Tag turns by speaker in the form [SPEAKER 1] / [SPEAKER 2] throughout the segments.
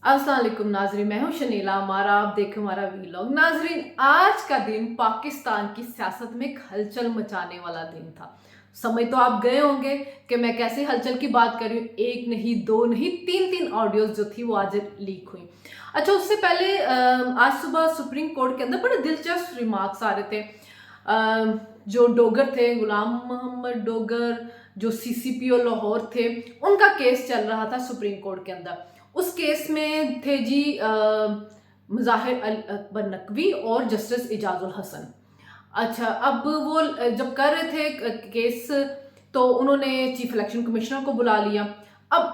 [SPEAKER 1] अस्सलाम वालेकुम नाजरीन, मैं हूं शनीला। हमारा आप देखें हमारा वीलॉग। नाजरीन, आज का दिन पाकिस्तान की सियासत में एक हलचल मचाने वाला दिन था। समझ तो आप गए होंगे कि मैं कैसे हलचल की बात कर रही हूँ। एक नहीं, दो नहीं, तीन तीन ऑडियोज जो थी वो आज लीक हुई। अच्छा, उससे पहले आज सुबह सुप्रीम कोर्ट के अंदर बड़े दिलचस्प रिमार्क्स आ रहे थे। जो डोगर थे, गुलाम मोहम्मद डोगर, जो सीसीपीओ लाहौर थे, उनका केस चल रहा था सुप्रीम कोर्ट के अंदर। उस केस में थे जी मुजाहिर अकबर नकवी और जस्टिस इजाजुल हसन। अच्छा, अब वो जब कर रहे थे केस, तो उन्होंने चीफ इलेक्शन कमिश्नर को बुला लिया। अब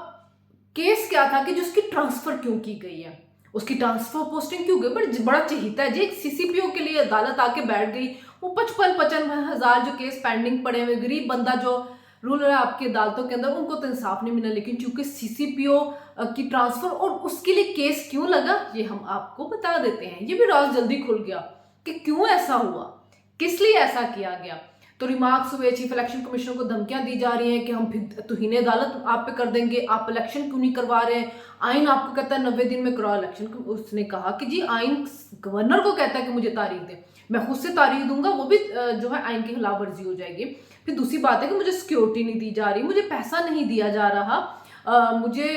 [SPEAKER 1] केस क्या था कि जो उसकी ट्रांसफर क्यों की गई है, उसकी ट्रांसफर पोस्टिंग क्यों गई, बट बड़ा चहीता है जी। एक सीसीपीओ के लिए अदालत आके बैठ गई। वो 55-55 हजार जो केस पेंडिंग पड़े हुए, गरीब बंदा जो रूल है आपकी अदालतों के अंदर, उनको तो इंसाफ नहीं मिला। लेकिन चूंकि सीसीपीओ की ट्रांसफर, और उसके लिए केस क्यों लगा ये हम आपको बता देते हैं। ये भी राज जल्दी खुल गया कि क्यों ऐसा हुआ, किस लिए ऐसा किया गया। तो रिमार्क्स हुए, चीफ इलेक्शन कमिश्नर को धमकियां दी जा रही हैं कि हम फिर तौहीन अदालत आप पे कर देंगे, आप इलेक्शन क्यों नहीं करवा रहे हैं, आइन आपको कहता है 90 दिन में कराओ इलेक्शन। उसने कहा कि जी आइन गवर्नर को कहता है कि मुझे तारीख दे, मैं खुद से तारीख दूंगा, वो भी जो है आइन की खिलाफ वर्जी हो जाएगी। फिर दूसरी बात है कि मुझे सिक्योरिटी नहीं दी जा रही, मुझे पैसा नहीं दिया जा रहा, मुझे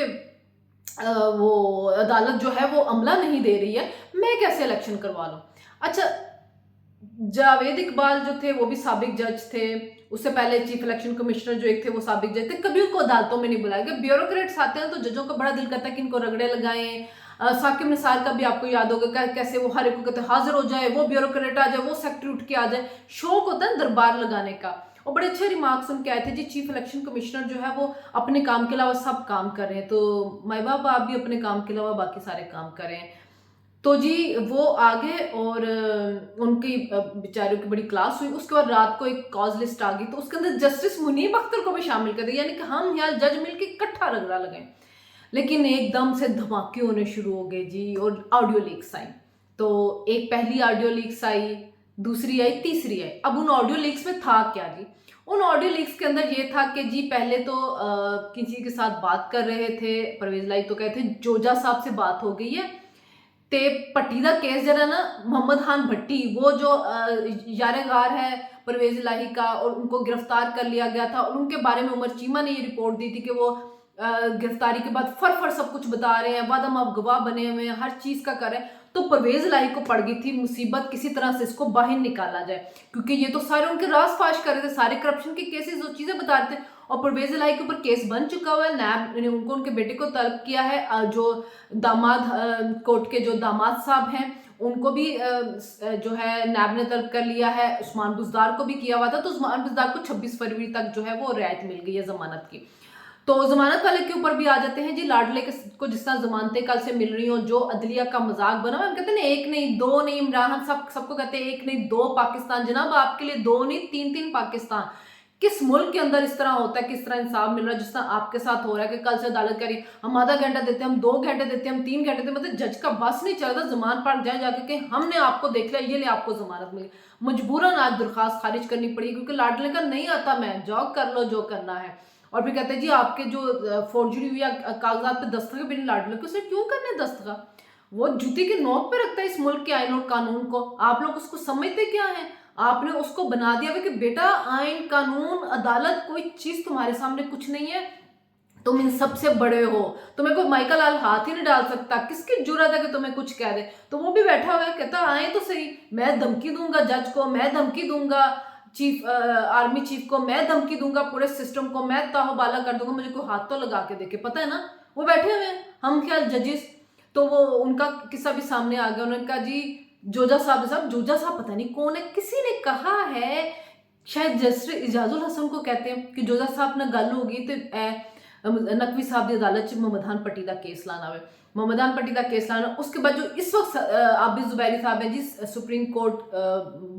[SPEAKER 1] वो अदालत जो है वो अमला नहीं दे रही है, मैं कैसे इलेक्शन करवा लूं। अच्छा, जावेद इकबाल जो थे वो भी साबिक जज थे। उससे पहले चीफ इलेक्शन कमिश्नर जो एक थे वो साबिक जज थे। कभी उनको अदालतों में नहीं बुलाया गया। ब्यूरोक्रेट्स आते हैं तो जजों का बड़ा दिल करता है कि इनको रगड़े लगाएं। साकिब निसार का भी आपको याद होगा कैसे वो हर एक को कहते हाजिर हो जाए, वो ब्यूरोक्रेट आ जाए, वो सेक्रेटरी उठ के आ जाए। शौक होता है दरबार लगाने का। और बड़े अच्छे रिमार्क्स उनके आए थे जी। चीफ इलेक्शन कमिश्नर जो है वो अपने काम के अलावा सब काम कर रहे हैं, तो माई बाप आप भी अपने काम के अलावा बाकी सारे काम कर रहे हैं। तो जी वो आ गए और उनकी बेचारियों की बड़ी क्लास हुई। उसके बाद रात को एक कॉज लिस्ट आ गई, तो उसके अंदर जस्टिस मुनीब अख्तर को भी शामिल कर दिया, यानी कि हम यहाँ जज मिलके इकट्ठा रगड़ा लगाए। लेकिन एकदम से धमाके होने शुरू हो गए जी, और ऑडियो लीक्स आई। तो एक पहली ऑडियो लीक्स आई, दूसरी आई, तीसरी आई। अब उन ऑडियो लीक्स में था क्या जी? उन ऑडियो लीक्स के अंदर ये था कि जी पहले तो किसी के साथ बात कर रहे थे परवेज लाई, तो कहते जोजा साहब से बात हो गई है ते भट्टी का केस जरा ना, मोहम्मद खान भट्टी वो जो यारेगार है परवेज इलाही का, और उनको गिरफ्तार कर लिया गया था। और उनके बारे में उमर चीमा ने ये रिपोर्ट दी थी कि वो गिरफ्तारी के बाद फर सब कुछ बता रहे हैं, वादम आप गवाह बने हुए हैं, हर चीज का कर रहे हैं। तो परवेज इलाही को पड़ गई थी मुसीबत, किसी तरह से इसको बाहर निकाला जाए, क्योंकि ये तो सारे उनके राज फाश कर रहे थे, सारे करप्शन के केसेस जो चीजें बता रहे थे। और परवेज इलाही के ऊपर केस बन चुका हुआ है। नैब ने उनको उनके बेटे को तलब किया है। जो दामाद कोर्ट के जो दामाद साहब हैं उनको भी जो है नैब ने तलब कर लिया है। उस्मान बुजदार को भी किया हुआ था, तो उस्मान बुजदार को 26 फरवरी तक जो है वो रियायत मिल गई है जमानत की। तो जमानत वाले के ऊपर भी आ जाते हैं जी। लाडले को जिस तरह जमानतें कल से मिल रही हो, जो अदलिया का मजाक बना हुआ, हम कहते हैं एक नहीं दो नहीं, इमरान खान सबको कहते हैं एक नहीं दो पाकिस्तान। जनाब आपके लिए दो नहीं तीन तीन पाकिस्तान। किस मुल्क के अंदर इस तरह होता है, किस तरह इंसाफ मिल रहा है, जिस तरह आपके साथ हो रहा है कि कल से अदालत कह रही है हम आधा घंटा देते हैं, हम 2 घंटे देते हैं, हम 3 घंटे देते हैं। मतलब जज का बस नहीं चलता, जमान पर जाए जाके कि हमने आपको देख लिया, ये ले आपको जमानत मिली। मजबूरन आज दरखास्त खारिज करनी पड़ी, क्योंकि लाडले का नहीं आता, मैं जॉब कर लो जो करना है। और फिर कहते हैं जी आपके जो फोर्जरी हुई या कागजात पे दस्तखत बिन लाडले को, उसे क्यों करने दस्तखत? वो जूती के नोक पे रखता है इस मुल्क के आइन और कानून को। आप लोग उसको समझते क्या है? आपने उसको बना दिया कि बेटा आइन कानून अदालत कोई चीज तुम्हारे सामने कुछ नहीं है, तुम इन सबसे बड़े हो, तुम्हें कोई माइकल लाल हाथ ही नहीं डाल सकता। किसकी जुर्रत है कि तुम्हें कुछ कह दे? तो वो भी बैठा हुआ है, कहता आए तो सही, मैं धमकी दूंगा जज को, मैं धमकी दूंगा चीफ आर्मी चीफ को, मैं धमकी दूंगा पूरे सिस्टम को, मैं ताहोबाला कर दूंगा, मुझे कोई हाथ तो लगा के देखे। पता है ना वो बैठे हुए हैं हम ख्याल जजेस। तो वो उनका किस्सा भी सामने आ गया। उन्होंने कहा जी जोजा साहब जोजा साहब पता नहीं कौन है, किसी ने कहा है शायद जस्टिस इजाजुल हसन को कहते हैं कि जोजा साहब ने गल होगी तो नकवी साहब की अदालत च मोहम्मद खान पट्टी का केस लाना है, मोहम्मद खान पट्टी का केस लाना। उसके बाद जो इस वक्त आबिद जुबैरी साहब है जी, सुप्रीम कोर्ट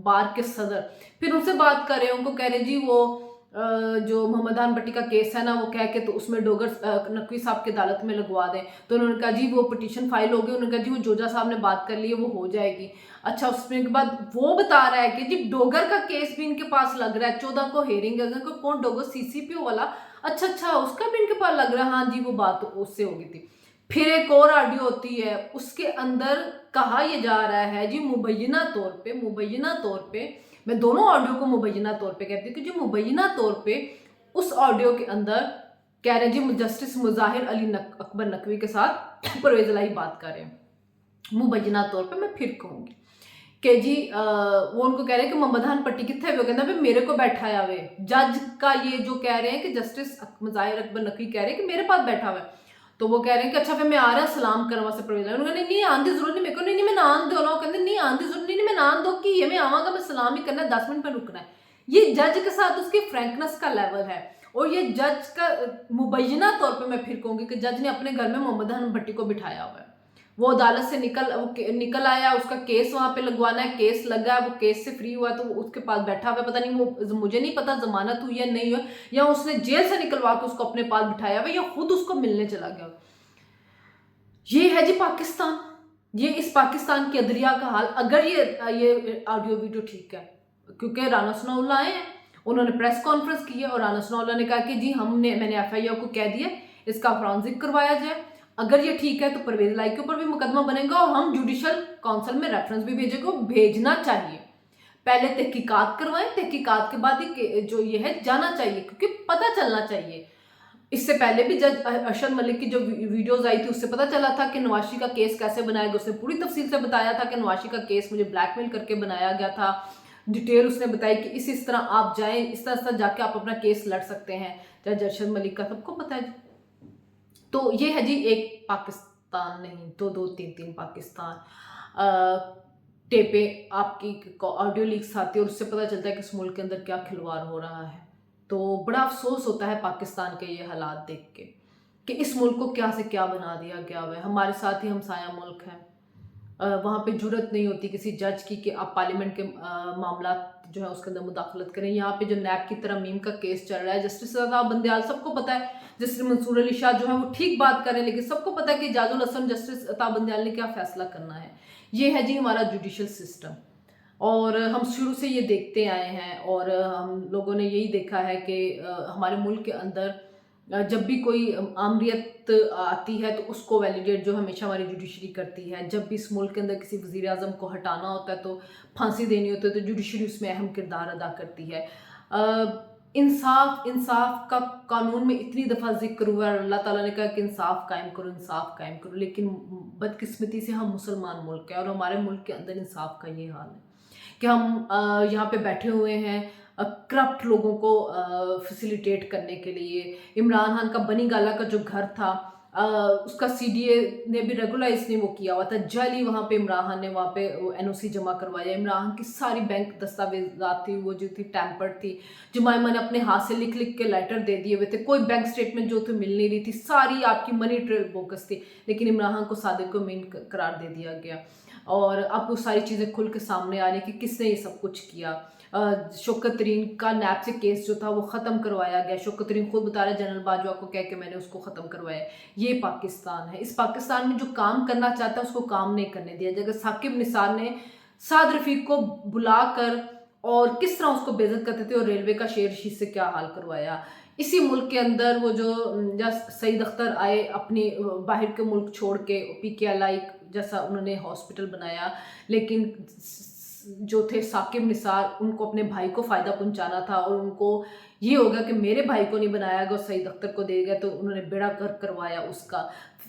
[SPEAKER 1] बार के सदर, फिर उनसे बात कर रहे हैं, उनको कह रहे जी वो जो मोहम्मद खान भट्टी का केस है ना, वो कह के तो उसमें डोगर नकवी साहब की अदालत में लगवा दें। तो उन्होंने कहा जी वो पिटीशन फाइल हो गई। उन्होंने कहा जी वो जोजा साहब ने बात कर ली है, वो हो जाएगी। अच्छा, उसमें के बाद वो बता रहा है कि जी डोगर का केस भी इनके पास लग रहा है, 14 को हेयरिंग है। कौन डोगर? सीसीपीओ वाला? अच्छा, उसका भी इनके पास लग रहा है। हाँ जी वो बात उससे हो गई थी। फिर एक और ऑडियो होती है, उसके अंदर कहा यह जा रहा है जी मुबैना तौर पे, मैं दोनों ऑडियो को मुबैना तौर पे कहती हूँ कि जो मुबैना तौर पे उस ऑडियो के अंदर कह रहे हैं जी जस्टिस मुजाहिर अली अकबर नकवी के साथ परवेज इलाही बात कर रहे हैं। मुबैना तौर पे मैं फिर कहूँगी कि जी वो उनको कह रहे हैं कि ममदान पट्टी कितने वो कहना भाई मेरे को बैठाया हुए जज का ये जो कह रहे हैं कि जस्टिस मुजाहिर अकबर नकवी कह रहे हैं कि मेरे पास बैठा हुआ है। तो वो कह रहे हैं कि अच्छा फिर मैं आ रहा सलाम करवा से परवेज उन्होंने नहीं आंधी जरूरत नहीं मेरे को नहीं मैं नान दो लो कहते नहीं आंधी जरूरत नहीं मैं नान दो कि ये मैं आवागा मैं सलाम ही करना है 10 मिनट में रुकना है। ये जज के साथ उसकी फ्रैंकनेस का लेवल है। और ये जज का मुबैना तौर पे मैं फिर कहूंगी कि जज ने अपने घर में मोहम्मद हसन भट्टी को बिठाया हुआ है। वो अदालत से निकल आया, उसका केस वहां पे लगवाना है, केस लगा है, वो केस से फ्री हुआ तो उसके पास बैठा हुआ, पता नहीं वो मुझे नहीं पता जमानत हुई या नहीं हुई या उसने जेल से निकलवा के उसको अपने पास बिठाया हुआ या खुद उसको मिलने चला गया। ये है जी पाकिस्तान, ये इस पाकिस्तान की अदलिया का हाल। अगर ये ऑडियो वीडियो ठीक है, क्योंकि राना सनाउल्लाह आए हैं, उन्होंने प्रेस कॉन्फ्रेंस की है और राना सनाउल्लाह ने कहा कि जी मैंने FIR को कह दिया, इसका फॉरेंसिक करवाया जाए। अगर ये ठीक है तो परवेज इलाही के ऊपर भी मुकदमा बनेगा और हम जुडिशल काउंसिल में रेफरेंस भी भेजेंगे, भेजना चाहिए। पहले तहकीकात करवाएं, तहकीकात के बाद ही जो ये है जाना चाहिए, क्योंकि पता चलना चाहिए। इससे पहले भी जज अरशद मलिक की जो वीडियोस आई थी उससे पता चला था कि नवाशी का केस कैसे बनाया गया। उसने पूरी तफसील से बताया था कि नवाशी का केस मुझे ब्लैकमेल करके बनाया गया था। डिटेल उसने बताई कि इस तरह आप जाएं, इस तरह जाके आप अपना केस लड़ सकते हैं। जज अरशद मलिक का सबको पता है। तो ये है जी एक पाकिस्तान नहीं, दो तीन पाकिस्तान। टेपे आपकी ऑडियो लीक्स आती है और उससे पता चलता है कि इस मुल्क के अंदर क्या खिलवाड़ हो रहा है। तो बड़ा अफसोस होता है पाकिस्तान के ये हालात देख के कि इस मुल्क को क्या से क्या बना दिया गया है। हमारे साथ ही हमसाया मुल्क है, वहाँ पे जुर्रत नहीं होती किसी जज की कि आप पार्लियामेंट के मामला जो है उसके अंदर मुदाखलत करें। यहाँ पे जो नैब की तरमीम का केस चल रहा है, जस्टिस अता बंदियाल, सबको पता है जस्टिस मंसूर अली शाह जो है वो ठीक बात करें, लेकिन सबको पता है कि इजाजुल हसन जस्टिस अता बंदियाल ने क्या फैसला करना है। ये है जी हमारा जुडिशल सिस्टम, और हम शुरू से ये देखते आए हैं और हम लोगों ने यही देखा है कि हमारे मुल्क के अंदर जब भी कोई आमरीत आती है तो उसको वैलिडेट जो हमेशा हमारी जुडिशरी करती है। जब भी इस मुल्क के अंदर किसी वज़ीर आज़म को हटाना होता है तो फांसी देनी होती है तो जुडिशरी उसमें अहम किरदार अदा करती है। इंसाफ का कानून में इतनी दफ़ा जिक्र हुआ, अल्लाह ताला ने कहा कि इंसाफ कायम करो, इंसाफ कायम करो, लेकिन बदकिस्मती से हम मुसलमान मुल्क है और हमारे मुल्क के अंदर इंसाफ का ये हाल है कि हम यहाँ पे बैठे हुए हैं करप्ट लोगों को फैसिलिटेट करने के लिए। इमरान खान का बनी गाला का जो घर था उसका CDA ने भी रेगुलाइज नहीं वो किया हुआ था, जाली वहाँ पे इमरान खान ने वहाँ पे NOC जमा करवाया। इमरान खान की सारी बैंक दस्तावेजात थी वो जो थी टैम्पर्ड थी। जुमाइमा ने अपने हाथ से लिख लिख के लेटर दे दिए हुए थे, कोई बैंक स्टेटमेंट जो थी मिल नहीं रही थी, सारी आपकी मनी ट्रेल बोगस थी, लेकिन इमरान खान को सादिक को मेन करार दे दिया गया। और अब वो सारी चीज़ें खुल के सामने आ रही कि किसने ये सब कुछ किया। शौकत तरीन का नैब से केस जो था वो ख़त्म करवाया गया। शौकत तरीन खुद बता रहे जनरल बाजवा को कह के मैंने उसको ख़त्म करवाया। ये पाकिस्तान है। इस पाकिस्तान में जो काम करना चाहता है उसको काम नहीं करने दिया जाएगा। साकिब निसार ने साद रफीक को बुलाकर और किस तरह उसको बेइज्जत करते थे और रेलवे का शेयर शीट से क्या हाल करवाया। इसी मुल्क के अंदर वो जो सईद अख्तर आए अपनी बाहर के मुल्क छोड़ के PKLI जैसा उन्होंने हॉस्पिटल बनाया, लेकिन जो थे साकिब निसार उनको अपने भाई को फ़ायदा पहुंचाना था और उनको ये होगा कि मेरे भाई को नहीं बनाया गया सईद अख्तर को दे गया, तो उन्होंने बेड़ा गर्क करवाया उसका।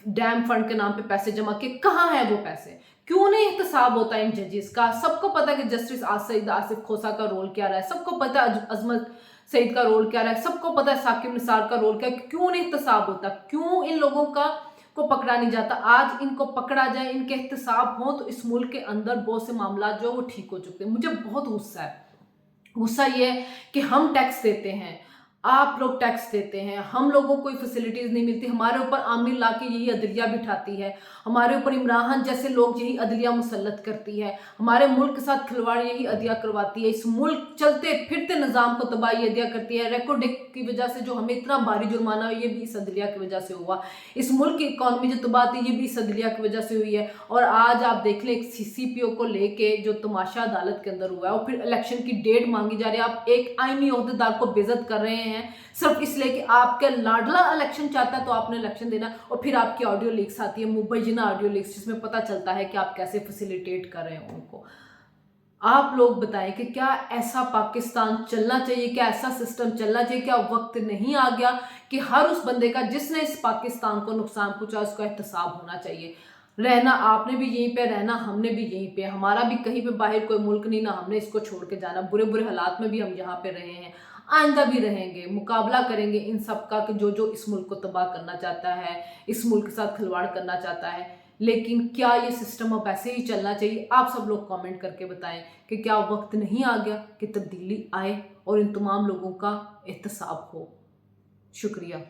[SPEAKER 1] डैम फंड के नाम पे पैसे जमा किए, कहाँ है वो पैसे? क्यों नहीं एहतसाब होता इन जजेस का? सबको पता है कि जस्टिस सईद आसिफ खोसा का रोल क्या रहा है, सबको पता है अजमत सईद का रोल क्या रहा है, सबको पता है साकिब निसार का रोल क्या है। क्यों नहीं एहतसाब होता? क्यों इन लोगों को पकड़ा नहीं जाता? आज इनको पकड़ा जाए, इनके एहतसाब हो तो इस मुल्क के अंदर बहुत से मामला जो वो ठीक हो चुके हैं। मुझे बहुत गुस्सा है। गुस्सा ये है कि हम टैक्स देते हैं, आप लोग टैक्स देते हैं, हम लोगों को कोई फैसिलिटीज़ नहीं मिलती, हमारे ऊपर आमिर ला के यही अदलिया बिठाती है, हमारे ऊपर इमरान खान जैसे लोग यही अदलिया मुसल्लत करती है, हमारे मुल्क के साथ खिलवाड़ यही अदलिया करवाती है। इस मुल्क चलते फिरते निज़ाम को तबाही अदलिया करती है। रेकोर्डिक की वजह से जो हमें इतना भारी जुर्माना हुआ ये भी इस अदलिया की वजह से हुआ। इस मुल्क की इकॉनमी जो तबाह थी ये भी इस अदलिया की वजह से हुई है। और आज आप देख लें एक CCPO को लेके जो तमाशा अदालत के अंदर हुआ है और फिर इलेक्शन की डेट मांगी जा रही है। आप एक आईनी ओहदेदार को बेइज्जत कर रहे हैं हैं सिर्फ इसलिए कि आपका लाडला इलेक्शन चाहता है तो आपने इलेक्शन देना, और फिर आपकी ऑडियो लीक्स आती है, मुबैना ऑडियो लीक्स, जिसमें पता चलता है कि आप कैसे फैसिलिटेट कर रहे हैं उनको। आप लोग बताएं कि क्या ऐसा पाकिस्तान चलना चाहिए, क्या ऐसा सिस्टम चलना चाहिए? क्या वक्त नहीं आ गया कि हर उस बंदे का जिसने इस पाकिस्तान को नुकसान पहुंचा उसका एहतसाब होना चाहिए? रहना आपने भी यहीं पे, रहना हमने भी यहीं पे, हमारा भी कहीं पे बाहर कोई मुल्क नहीं, ना हमने इसको छोड़ के जाना। बुरे बुरे हालात में भी हम यहाँ पे रहे हैं, आइंदा भी रहेंगे, मुकाबला करेंगे इन सब का कि जो इस मुल्क को तबाह करना चाहता है, इस मुल्क के साथ खिलवाड़ करना चाहता है। लेकिन क्या ये सिस्टम अब ऐसे ही चलना चाहिए? आप सब लोग कमेंट करके बताएं कि क्या वक्त नहीं आ गया कि तब्दीली आए और इन तमाम लोगों का एहतसाब हो। शुक्रिया।